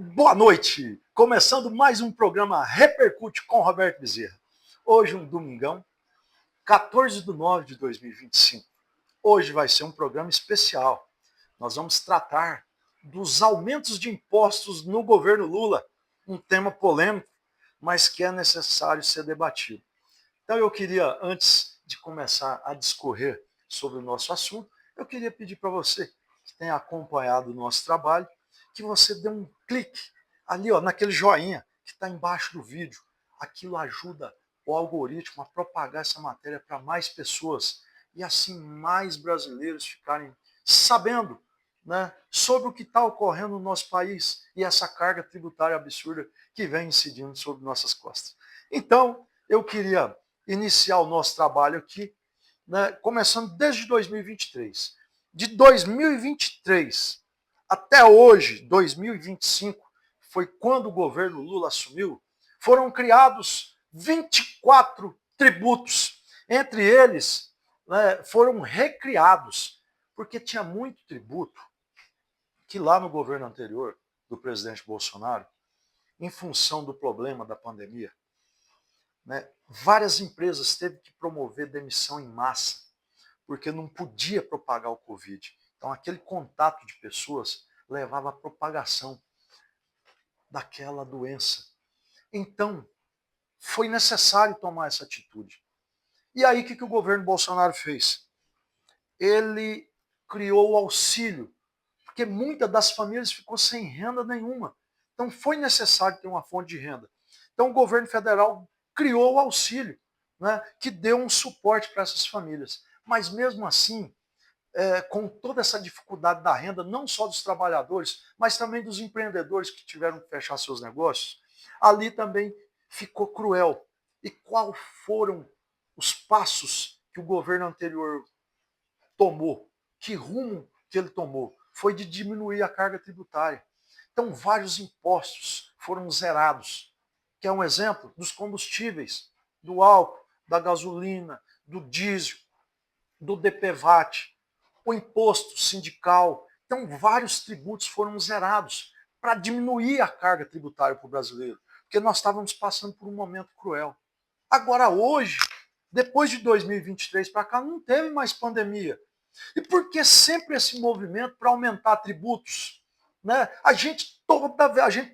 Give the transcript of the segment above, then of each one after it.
Boa noite! Começando mais um programa Repercute com Roberto Bezerra. Hoje um domingão, 14 de nove de 2025. Hoje vai ser um programa especial. Nós vamos tratar dos aumentos de impostos no governo Lula, um tema polêmico, mas que é necessário ser debatido. Então eu queria, antes de começar a discorrer sobre o nosso assunto, eu queria pedir para você que tem acompanhado o nosso trabalho, que você dê um clique ali, ó, naquele joinha que está embaixo do vídeo. Aquilo ajuda o algoritmo a propagar essa matéria para mais pessoas e assim mais brasileiros ficarem sabendo, né, sobre o que está ocorrendo no nosso país e essa carga tributária absurda que vem incidindo sobre nossas costas. Então, eu queria iniciar o nosso trabalho aqui, né, começando desde 2023. De 2023 até hoje, 2025, foi quando o governo Lula assumiu, foram criados 24 tributos. Entre eles, né, foram recriados, porque tinha muito tributo que lá no governo anterior, do presidente Bolsonaro, em função do problema da pandemia, né, várias empresas teve que promover demissão em massa, porque não podia propagar o Covid. Então, aquele contato de pessoas levava à propagação daquela doença. Então, foi necessário tomar essa atitude. E aí, o que o governo Bolsonaro fez? Ele criou o auxílio, porque muitas das famílias ficou sem renda nenhuma. Então, foi necessário ter uma fonte de renda. Então, o governo federal criou o auxílio, né, que deu um suporte para essas famílias. Mas, mesmo assim, com toda essa dificuldade da renda, não só dos trabalhadores, mas também dos empreendedores que tiveram que fechar seus negócios, ali também ficou cruel. E quais foram os passos que o governo anterior tomou? Que rumo que ele tomou? Foi de diminuir a carga tributária. Então, vários impostos foram zerados, que é um exemplo dos combustíveis, do álcool, da gasolina, do diesel, do DPVAT, o imposto sindical. Então, vários tributos foram zerados para diminuir a carga tributária para o brasileiro, porque nós estávamos passando por um momento cruel. Agora, hoje, depois de 2023 para cá, não teve mais pandemia. E por que sempre esse movimento para aumentar tributos? Né? A gente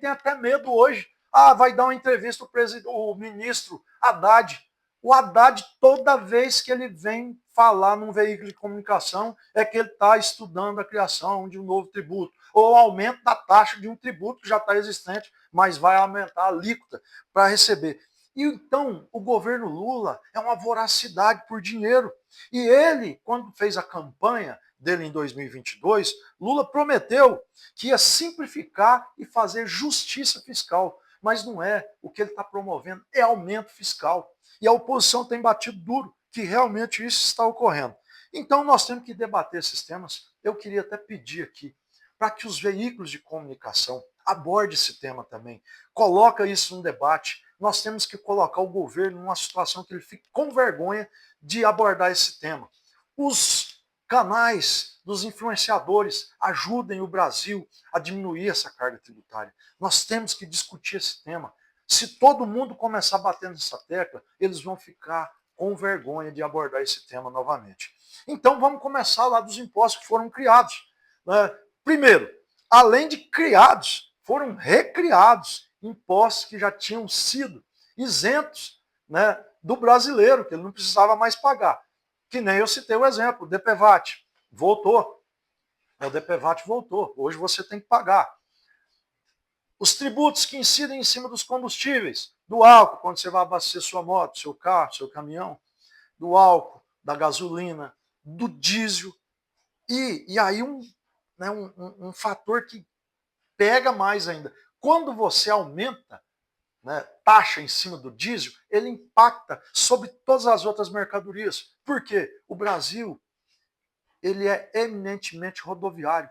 tem até medo hoje. Ah, vai dar uma entrevista o ministro Haddad. O Haddad, toda vez que ele vem falar num veículo de comunicação, é que ele está estudando a criação de um novo tributo, ou o aumento da taxa de um tributo que já está existente, mas vai aumentar a alíquota para receber. E então, o governo Lula é uma voracidade por dinheiro. E ele, quando fez a campanha dele em 2022, Lula prometeu que ia simplificar e fazer justiça fiscal. Mas não é. O que ele está promovendo é aumento fiscal. E a oposição tem batido duro que realmente isso está ocorrendo. Então nós temos que debater esses temas. Eu queria até pedir aqui para que os veículos de comunicação abordem esse tema também. Coloca isso no debate. Nós temos que colocar o governo numa situação que ele fique com vergonha de abordar esse tema. Os canais dos influenciadores ajudem o Brasil a diminuir essa carga tributária. Nós temos que discutir esse tema. Se todo mundo começar a bater nessa tecla, eles vão ficar com vergonha de abordar esse tema novamente. Então vamos começar lá dos impostos que foram criados. Primeiro, além de criados, foram recriados impostos que já tinham sido isentos, né, do brasileiro, que ele não precisava mais pagar. Que nem eu citei o exemplo, o DPVAT voltou. O DPVAT voltou. Hoje você tem que pagar. Os tributos que incidem em cima dos combustíveis, do álcool, quando você vai abastecer sua moto, seu carro, seu caminhão, do álcool, da gasolina, do diesel. E aí um fator que pega mais ainda. Quando você aumenta, né, taxa em cima do diesel, ele impacta sobre todas as outras mercadorias. Por quê? O Brasil ele é eminentemente rodoviário.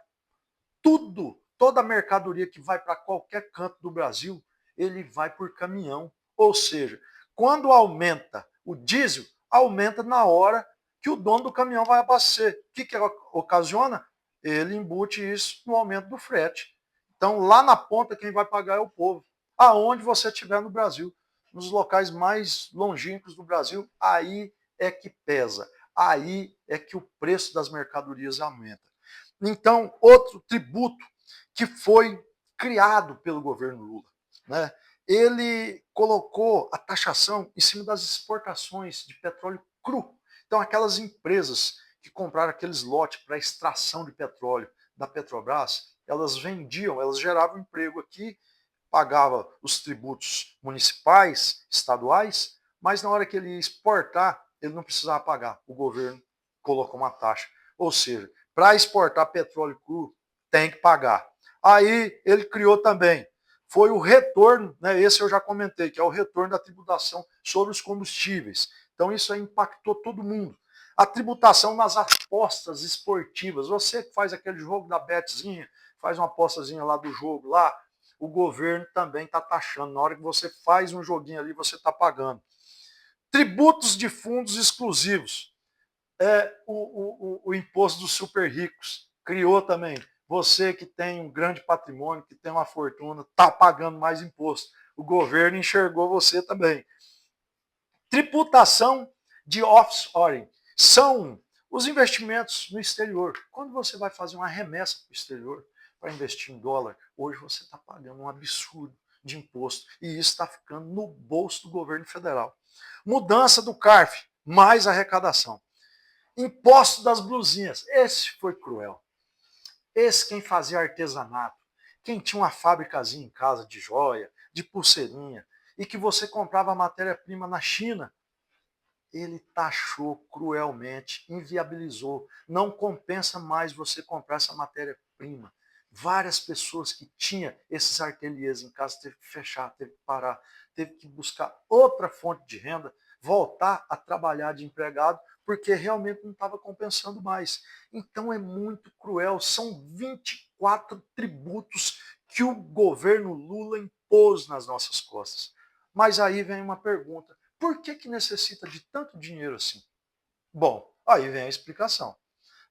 Toda mercadoria que vai para qualquer canto do Brasil, ele vai por caminhão. Ou seja, quando aumenta o diesel, aumenta na hora que o dono do caminhão vai abastecer. O que ocasiona? Ele embute isso no aumento do frete. Então, lá na ponta, quem vai pagar é o povo. Aonde você estiver no Brasil, nos locais mais longínquos do Brasil, aí é que pesa. Aí é que o preço das mercadorias aumenta. Então, outro tributo que foi criado pelo governo Lula, né? Ele colocou a taxação em cima das exportações de petróleo cru. Então, aquelas empresas que compraram aqueles lotes para extração de petróleo da Petrobras, elas vendiam, elas geravam emprego aqui, pagava os tributos municipais, estaduais, mas na hora que ele ia exportar, ele não precisava pagar. O governo colocou uma taxa. Ou seja, para exportar petróleo cru, tem que pagar. Aí ele criou também, foi o retorno, né, esse eu já comentei, que é o retorno da tributação sobre os combustíveis. Então isso aí impactou todo mundo. A tributação nas apostas esportivas. Você que faz aquele jogo da Betzinha, faz uma apostazinha lá do jogo lá, o governo também está taxando. Na hora que você faz um joguinho ali, você está pagando. Tributos de fundos exclusivos. O imposto dos super ricos. Criou também. Você que tem um grande patrimônio, que tem uma fortuna, está pagando mais imposto. O governo enxergou você também. Tributação de offshoring. São os investimentos no exterior. Quando você vai fazer uma remessa para o exterior, para investir em dólar, hoje você está pagando um absurdo de imposto. E isso está ficando no bolso do governo federal. Mudança do CARF, mais arrecadação. Imposto das blusinhas. Esse foi cruel. Esse quem fazia artesanato, quem tinha uma fábricazinha em casa de joia, de pulseirinha, e que você comprava matéria-prima na China, ele taxou cruelmente, inviabilizou. Não compensa mais você comprar essa matéria-prima. Várias pessoas que tinham esses ateliês em casa teve que fechar, teve que parar, teve que buscar outra fonte de renda, voltar a trabalhar de empregado, porque realmente não estava compensando mais. Então é muito cruel. São 24 tributos que o governo Lula impôs nas nossas costas. Mas aí vem uma pergunta: por que, que necessita de tanto dinheiro assim? Bom, aí vem a explicação.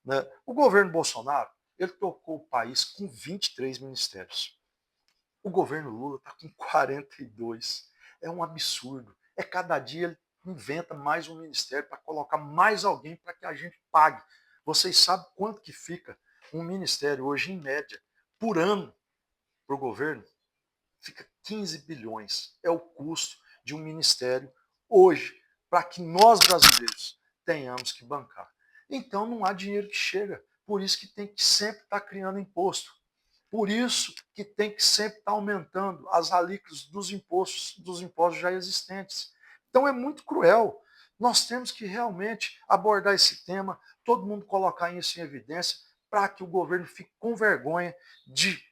Né? O governo Bolsonaro, ele tocou o país com 23 ministérios. O governo Lula está com 42. É um absurdo. É cada dia ele inventa mais um ministério para colocar mais alguém para que a gente pague. Vocês sabem quanto que fica um ministério hoje, em média, por ano para o governo? Fica 15 bilhões. É o custo de um ministério hoje, para que nós brasileiros tenhamos que bancar. Então não há dinheiro que chega. Por isso que tem que sempre estar criando imposto. Por isso que tem que sempre estar aumentando as alíquotas dos impostos já existentes. Então é muito cruel. Nós temos que realmente abordar esse tema, todo mundo colocar isso em evidência, para que o governo fique com vergonha de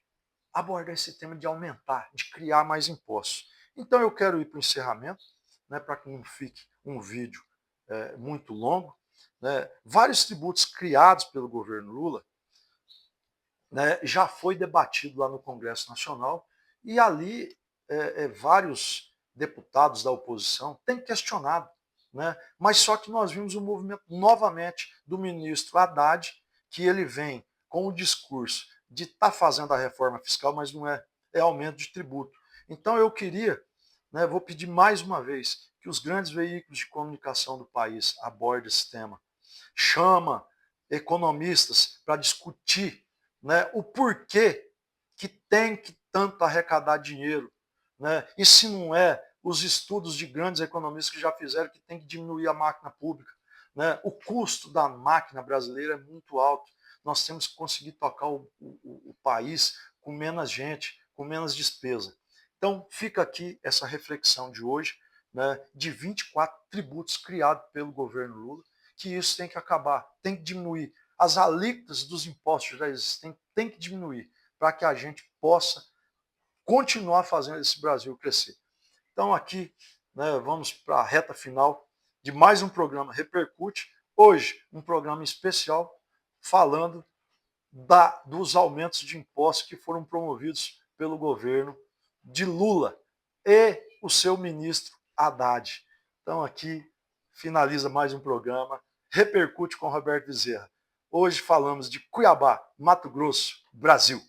abordar esse tema de aumentar, de criar mais impostos. Então eu quero ir para o encerramento, né, para que não fique um vídeo muito longo. Né. Vários tributos criados pelo governo Lula, né, já foi debatido lá no Congresso Nacional e ali vários deputados da oposição têm questionado. Né, mas só que nós vimos o movimento novamente do ministro Haddad, que ele vem com o discurso de estar fazendo a reforma fiscal, mas não é, é aumento de tributo. Então eu queria, né, vou pedir mais uma vez, que os grandes veículos de comunicação do país abordem esse tema. Chama economistas para discutir, né, o porquê que tem que tanto arrecadar dinheiro. Né, e se não é os estudos de grandes economistas que já fizeram que tem que diminuir a máquina pública. Né? O custo da máquina brasileira é muito alto. Nós temos que conseguir tocar o país com menos gente, com menos despesa. Então, fica aqui essa reflexão de hoje, né, de 24 tributos criados pelo governo Lula, que isso tem que acabar, tem que diminuir. As alíquotas dos impostos já existem, tem que diminuir, para que a gente possa continuar fazendo esse Brasil crescer. Então aqui, né, vamos para a reta final de mais um programa Repercute. Hoje, um programa especial falando dos aumentos de impostos que foram promovidos pelo governo de Lula e o seu ministro Haddad. Então aqui finaliza mais um programa Repercute com Roberto Bezerra. Hoje falamos de Cuiabá, Mato Grosso, Brasil.